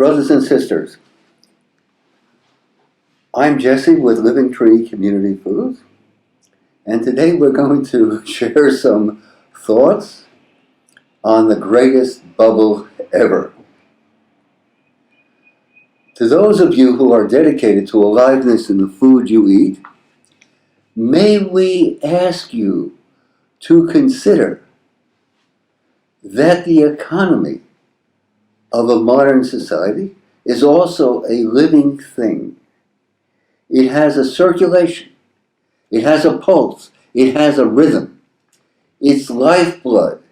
Brothers and sisters, I'm Jesse with Living Tree Community Foods, and today we're going to share some thoughts on the greatest bubble ever. To those of you who are dedicated to aliveness in the food you eat, may we ask you to consider that the economy of a modern society is also a living thing. It has a circulation, it has a pulse, it has a rhythm. Its lifeblood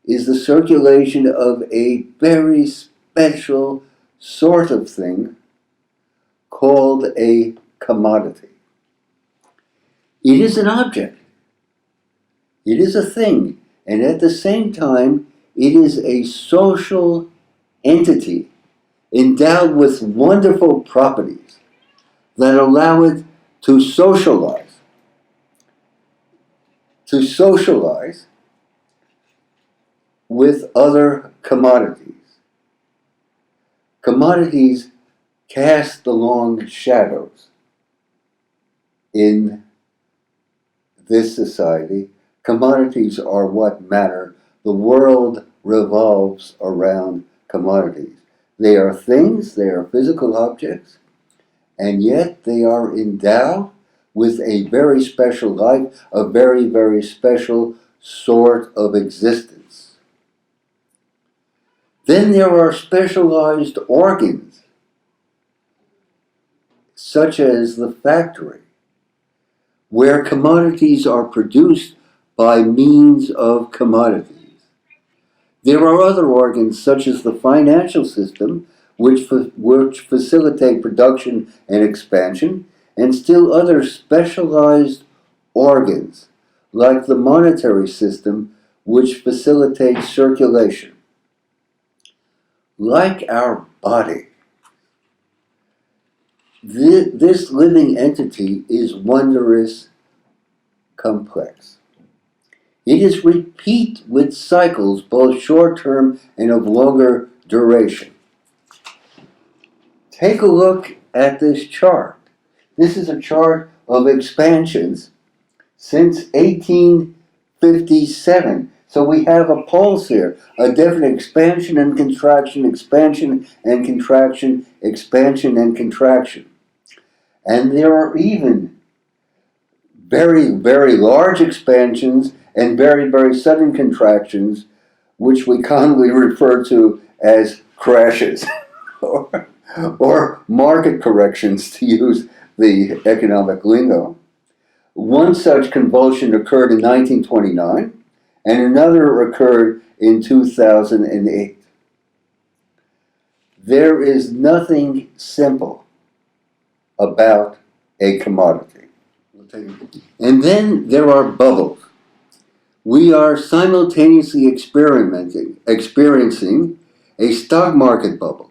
is the circulation of a very special sort of thing called a commodity. It is an object, it is a thing, and at the same time, it is a social entity endowed with wonderful properties that allow it to socialize with other commodities. Commodities cast the long shadows in this society. Commodities are what matter. The world revolves around commodities. They are things, they are physical objects, and yet they are endowed with a very special life, a very, very special sort of existence. Then there are specialized organs, such as the factory, where commodities are produced by means of commodities. There are other organs, such as the financial system, which facilitate production and expansion, and still other specialized organs, like the monetary system, which facilitates circulation. Like our body, this living entity is wondrous complex. It is replete with cycles, both short-term and of longer duration. Take a look at this chart. This is a chart of expansions since 1857. So we have a pulse here, a definite expansion and contraction, expansion and contraction, expansion and contraction. And there are even very, very large expansions and very, very sudden contractions, which we commonly refer to as crashes or market corrections, to use the economic lingo. One such convulsion occurred in 1929, and another occurred in 2008. There is nothing simple about a commodity. And then there are bubbles. We are simultaneously experiencing a stock market bubble,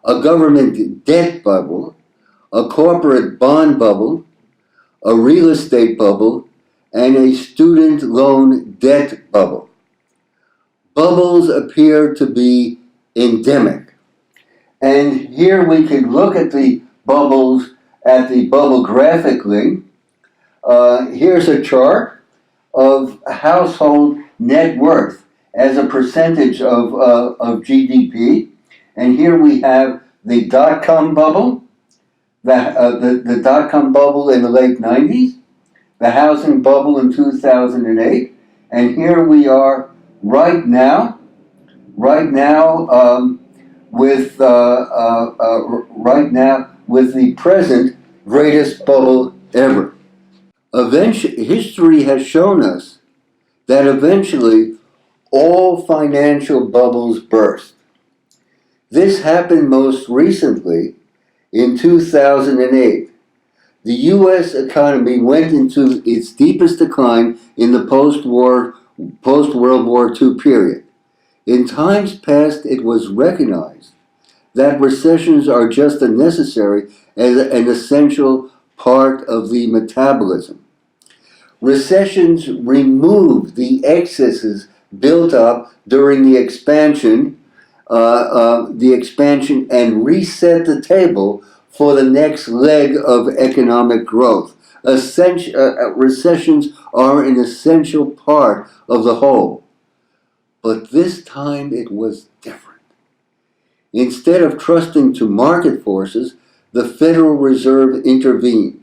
a government debt bubble, a corporate bond bubble, a real estate bubble, and a student loan debt bubble. Bubbles appear to be endemic. And here we can look at the bubbles, at the bubble graphically. Here's a chart of household net worth as a percentage of GDP. And here we have the dot-com bubble, the dot-com bubble in the late 90s, the housing bubble in 2008, and here we are right now with the present greatest bubble ever. History has shown us that eventually all financial bubbles burst. This happened most recently in 2008. The U.S. economy went into its deepest decline in the post-World War II period. In times past, it was recognized that recessions are just as necessary as an essential part of the metabolism. Recessions remove the excesses built up during the expansion the expansion and reset the table for the next leg of economic growth. Recessions are an essential part of the whole. But this time it was different. Instead of trusting to market forces, the Federal Reserve intervened.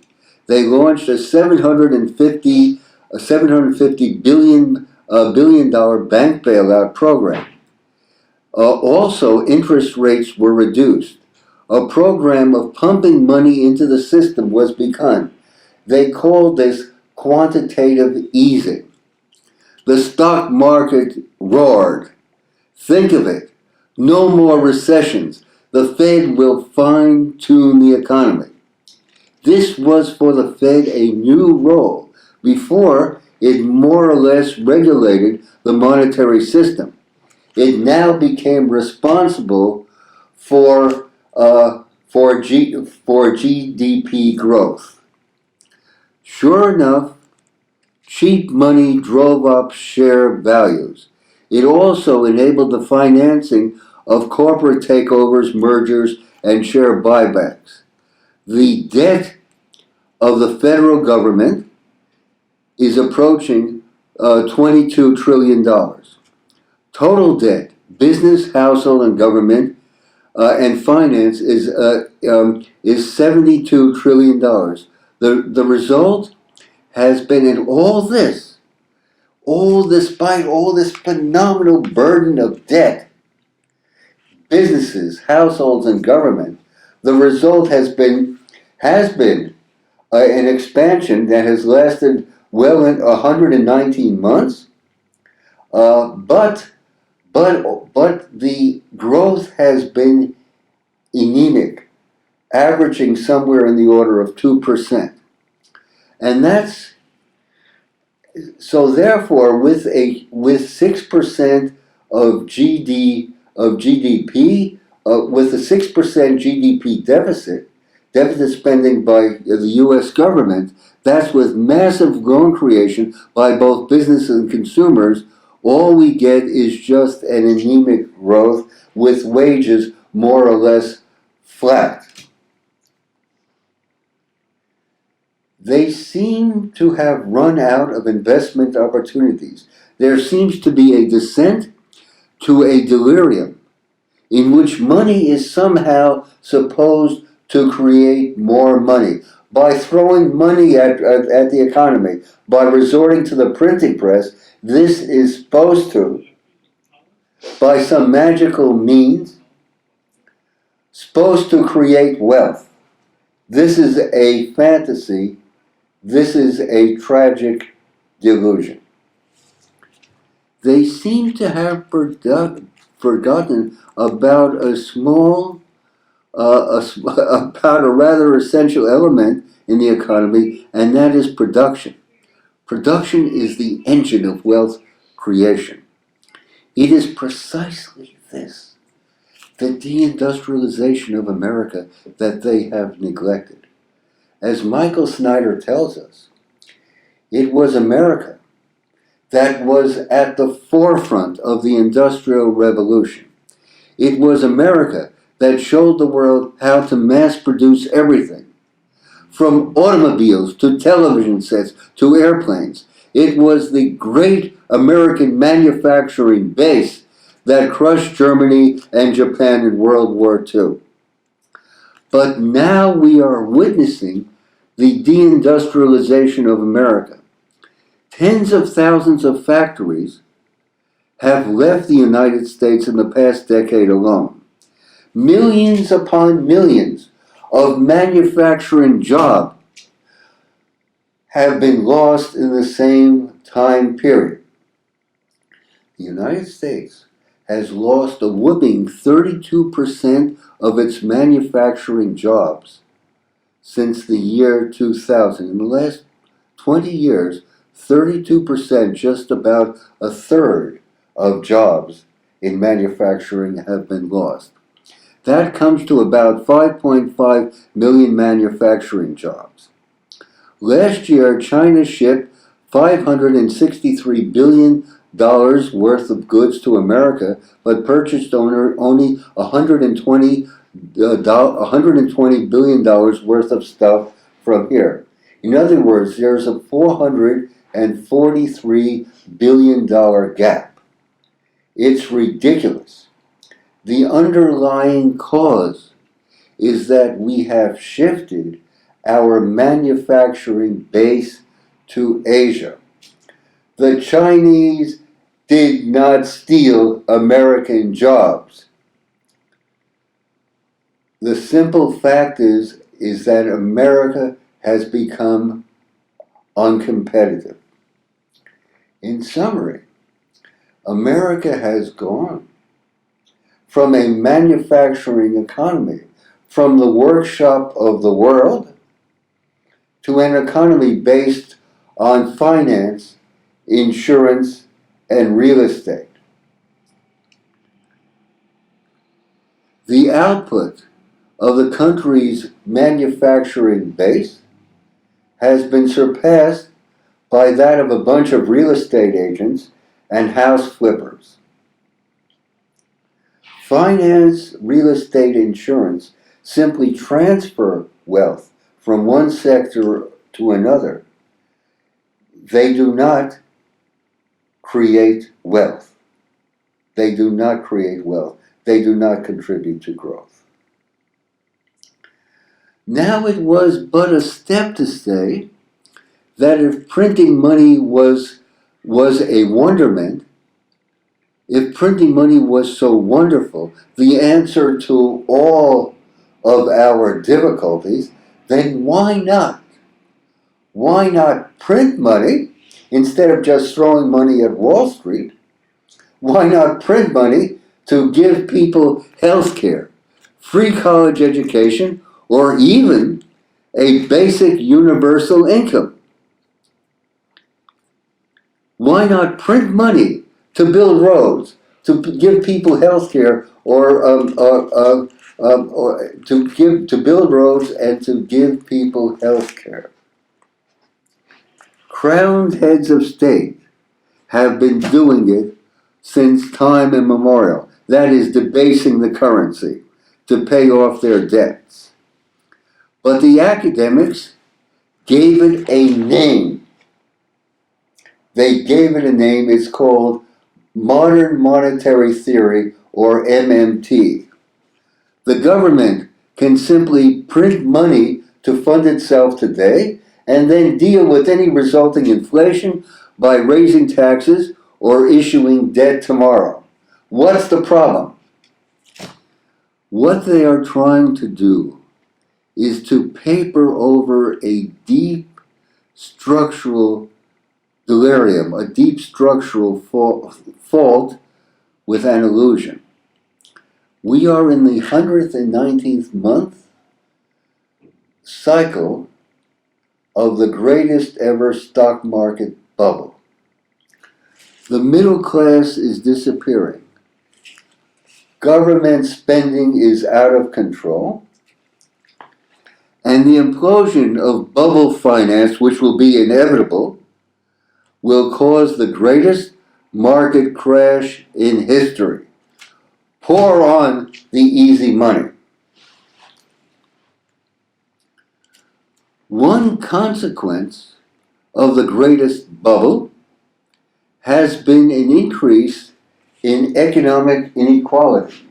They launched a $750 billion bank bailout program. Also, interest rates were reduced. A program of pumping money into the system was begun. They called this quantitative easing. The stock market roared. Think of it. No more recessions. The Fed will fine-tune the economy. This was for the Fed a new role. Before, it more or less regulated the monetary system. It now became responsible for GDP growth. Sure enough, cheap money drove up share values. It also enabled the financing of corporate takeovers, mergers, and share buybacks. The debt of the federal government is approaching $22 trillion. Total debt, business, household, and government, and finance is $72 trillion. The result has been in despite all this phenomenal burden of debt, businesses, households, and government, the result has been an expansion that has lasted well in 119 months, but the growth has been anemic, averaging somewhere in the order of 2%. And that's so. Therefore, with 6% of GDP, with a 6% GDP deficit spending by the U.S. government, that's with massive loan creation by both business and consumers. All we get is just an anemic growth with wages more or less flat. They seem to have run out of investment opportunities. There seems to be a descent to a delirium in which money is somehow supposed to create more money. By throwing money at the economy, by resorting to the printing press, this is supposed to, by some magical means, supposed to create wealth. This is a fantasy. This is a tragic delusion. They seem to have forgotten about about a rather essential element in the economy, and that is production. Production is the engine of wealth creation. It is precisely this, the deindustrialization of America, that they have neglected. As Michael Snyder tells us, it was America that was at the forefront of the Industrial Revolution. It was America that showed the world how to mass produce everything, from automobiles to television sets to airplanes. It was the great American manufacturing base that crushed Germany and Japan in World War II. But now we are witnessing the deindustrialization of America. Tens of thousands of factories have left the United States in the past decade alone. Millions upon millions of manufacturing jobs have been lost in the same time period. The United States has lost a whopping 32% of its manufacturing jobs since the year 2000. In the last 20 years, 32%, just about a third of jobs in manufacturing have been lost. That comes to about 5.5 million manufacturing jobs. Last year, China shipped $563 billion worth of goods to America, but purchased only $120 billion worth of stuff from here. In other words, there's a $443 billion gap. It's ridiculous. The underlying cause is that we have shifted our manufacturing base to Asia. The Chinese did not steal American jobs. The simple fact is that America has become uncompetitive. In summary, America has gone from a manufacturing economy, from the workshop of the world, to an economy based on finance, insurance, and real estate. The output of the country's manufacturing base has been surpassed by that of a bunch of real estate agents and house flippers. Finance, real estate, insurance simply transfer wealth from one sector to another. They do not create wealth. They do not create wealth. They do not contribute to growth. Now it was but a step to say that if printing money was a wonderment, if printing money was so wonderful, the answer to all of our difficulties, then why not? Why not print money instead of just throwing money at Wall Street? Why not print money to give people health care, free college education, or even a basic universal income? Why not print money to build roads, to give people health care, or to build roads and to give people health care? Crowned heads of state have been doing it since time immemorial. That is, debasing the currency to pay off their debts. But the academics gave it a name. They gave it a name. It's called Modern Monetary Theory, or MMT. The government can simply print money to fund itself today and then deal with any resulting inflation by raising taxes or issuing debt tomorrow. What's the problem? What they are trying to do is to paper over a deep structural delirium, a deep structural fault with an illusion. We are in the 119th month cycle of the greatest ever stock market bubble. The middle class is disappearing. Government spending is out of control. And the implosion of bubble finance, which will be inevitable, will cause the greatest market crash in history. Pour on the easy money. One consequence of the greatest bubble has been an increase in economic inequality.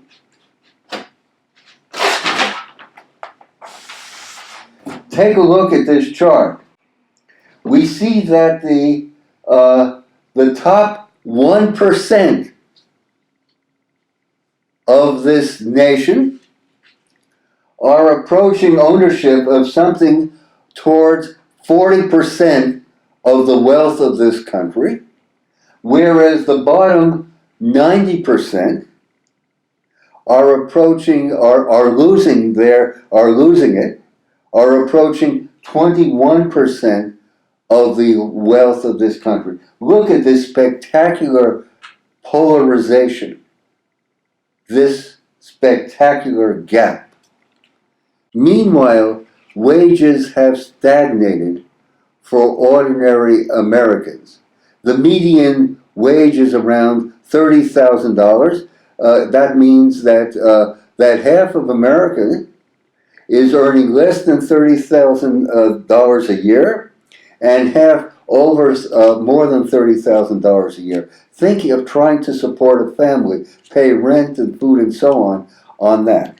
Take a look at this chart. We see that the top 1% of this nation are approaching ownership of something towards 40% of the wealth of this country, whereas the bottom 90% are approaching 21% of the wealth of this country. Look at this spectacular polarization, this spectacular gap. Meanwhile, wages have stagnated for ordinary Americans. The median wage is around $30,000, that means that half of America is earning less than $30,000 a year, and half over more than $30,000 a year. Thinking of trying to support a family, pay rent and food and so on that.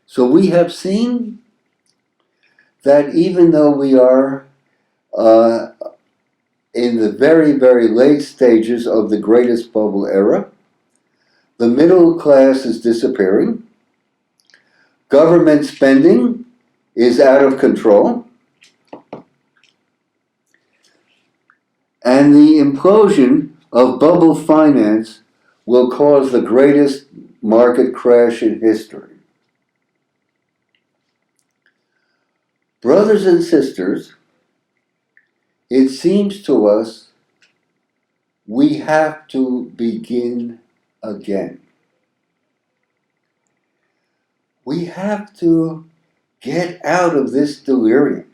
So we have seen that even though we are in the very, very late stages of the greatest bubble era, the middle class is disappearing, government spending is out of control, and the implosion of bubble finance will cause the greatest market crash in history. Brothers and sisters, it seems to us we have to begin again. We have to get out of this delirium.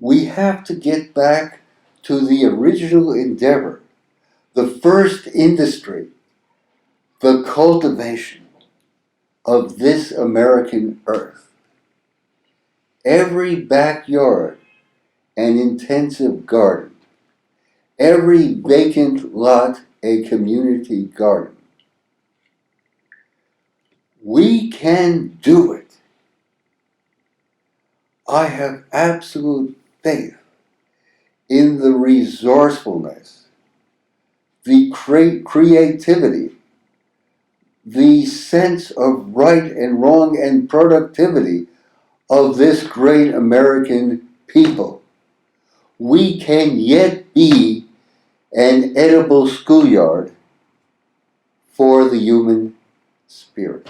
We have to get back to the original endeavor, the first industry, the cultivation of this American earth. Every backyard an intensive garden, every vacant lot a community garden. We can do it. I have absolute faith in the resourcefulness, the creativity, the sense of right and wrong and productivity of this great American people. We can yet be an edible schoolyard for the human spirit.